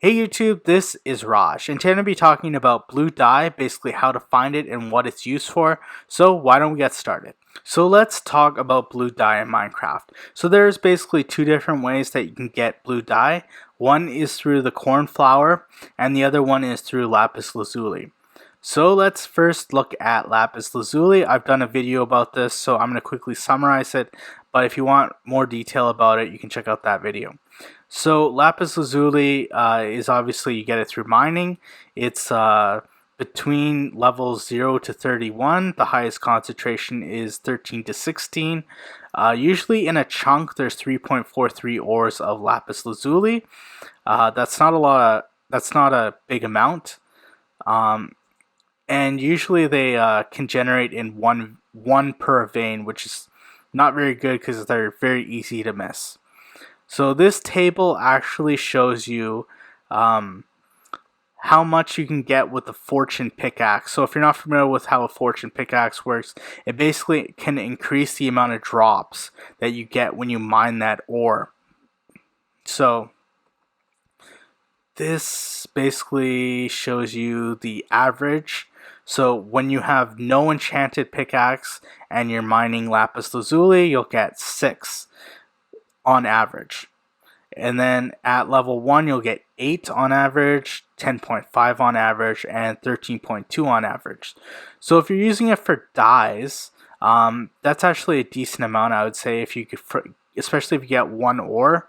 Hey YouTube, this is Raj, and today I'm going to be talking about blue dye, basically how to find it and what it's used for. So why don't we get started? So let's talk about blue dye in Minecraft. So there's basically two different ways that you can get blue dye. One is through the cornflower, and the other one is through lapis lazuli. So let's first look at lapis lazuli. I've done a video about this, so I'm going to quickly summarize it, but if you want more detail about it, you can check out that video. So lapis lazuli is obviously you get it through mining. It's between levels 0 to 31. The highest concentration is 13 to 16. Usually in a chunk there's 3.43 ores of lapis lazuli. That's not a lot of, that's not a big amount. And usually they can generate in one per vein, which is not very good because they're very easy to miss. So this table actually shows you how much you can get with the fortune pickaxe. So if you're not familiar with how a fortune pickaxe works, it basically can increase the amount of drops that you get when you mine that ore. So this basically shows you the average. So when you have no enchanted pickaxe and you're mining lapis lazuli, you'll get 6 on average. And then at level 1 you'll get 8 on average, 10.5 on average, and 13.2 on average. So if you're using it for dyes, that's actually a decent amount, I would say. If you could, especially if you get 1 ore,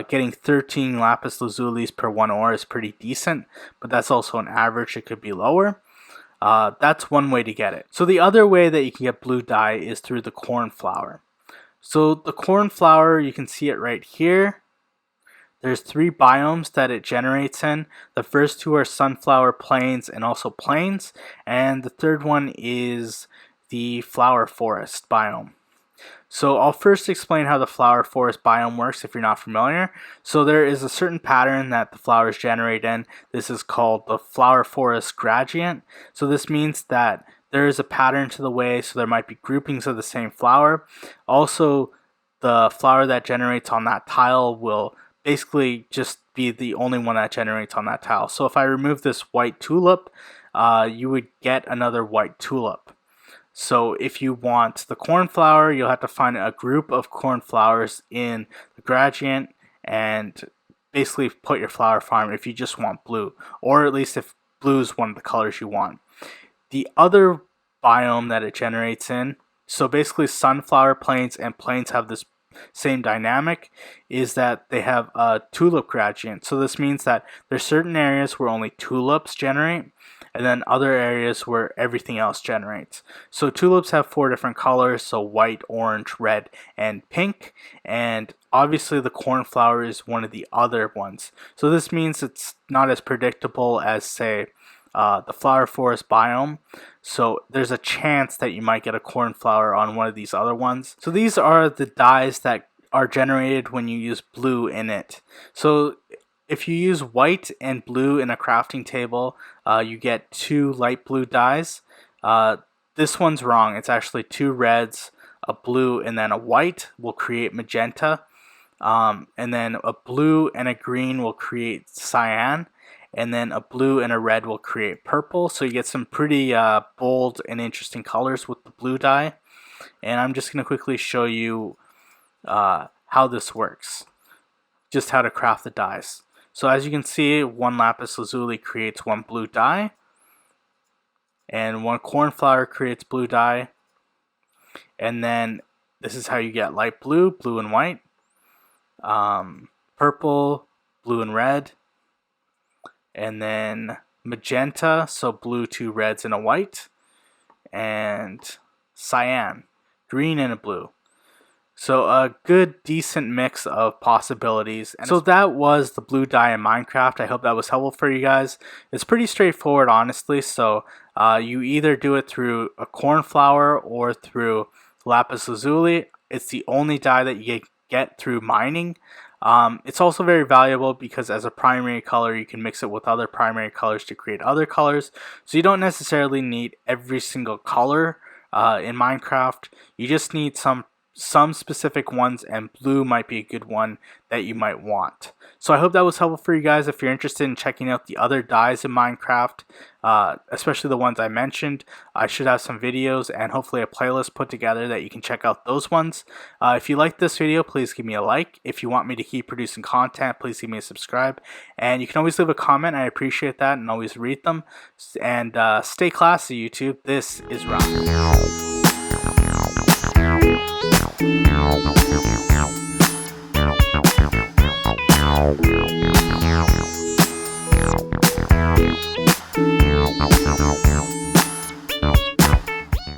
getting 13 lapis lazulis per 1 ore is pretty decent, but that's also an average. It could be lower. That's one way to get it. So the other way that you can get blue dye is through the cornflower. So the cornflower, you can see it right here. There's 3 biomes that it generates in. The first 2 are sunflower plains and also plains, and the third one is the flower forest biome. So I'll first explain how the flower forest biome works if you're not familiar. So there is a certain pattern that the flowers generate in. This is called the flower forest gradient. So this means that there is a pattern to the way, so there might be groupings of the same flower. Also, the flower that generates on that tile will basically just be the only one that generates on that tile. So if I remove this white tulip, you would get another white tulip. So if you want the cornflower, you'll have to find a group of cornflowers in the gradient and basically put your flower farm if you just want blue, or at least if blue is one of the colors you want. The other biome that it generates in, so basically sunflower plains and plains have this same dynamic, is that they have a tulip gradient. So this means that there's certain areas where only tulips generate, and then other areas where everything else generates. So tulips have 4 different colors, so white, orange, red, and pink, and obviously the cornflower is one of the other ones. So this means it's not as predictable as, say, the flower forest biome. So there's a chance that you might get a cornflower on one of these other ones. So these are the dyes that are generated when you use blue in it. So if you use white and blue in a crafting table, you get 2 light blue dyes. This one's wrong. It's actually 2 reds, a blue, and then a white will create magenta. And then a blue and a green will create cyan. And then a blue and a red will create purple. So you get some pretty bold and interesting colors with the blue dye. And I'm just going to quickly show you how this works. Just how to craft the dyes. So as you can see, 1 lapis lazuli creates 1 blue dye. And 1 cornflower creates blue dye. And then this is how you get light blue, blue and white. Purple, blue and red. And then magenta, so blue, 2 reds and a white, and cyan, green and a blue. So a good, decent mix of possibilities. And so that was the blue dye in Minecraft. I hope that was helpful for you guys. It's pretty straightforward, honestly. So you either do it through a cornflower or through lapis lazuli. It's the only dye that you get through mining. It's also very valuable because as a primary color you can mix it with other primary colors to create other colors, so you don't necessarily need every single color in Minecraft. You just need some specific ones, and blue might be a good one that you might want. So I hope that was helpful for you guys. If you're interested in checking out the other dyes in Minecraft, especially the ones I mentioned, I should have some videos and hopefully a playlist put together that you can check out those ones. If you like this video, please give me a like. If you want me to keep producing content, please give me a subscribe. And you can always leave a comment. I appreciate that and always read them. And stay classy, YouTube. This is Rob.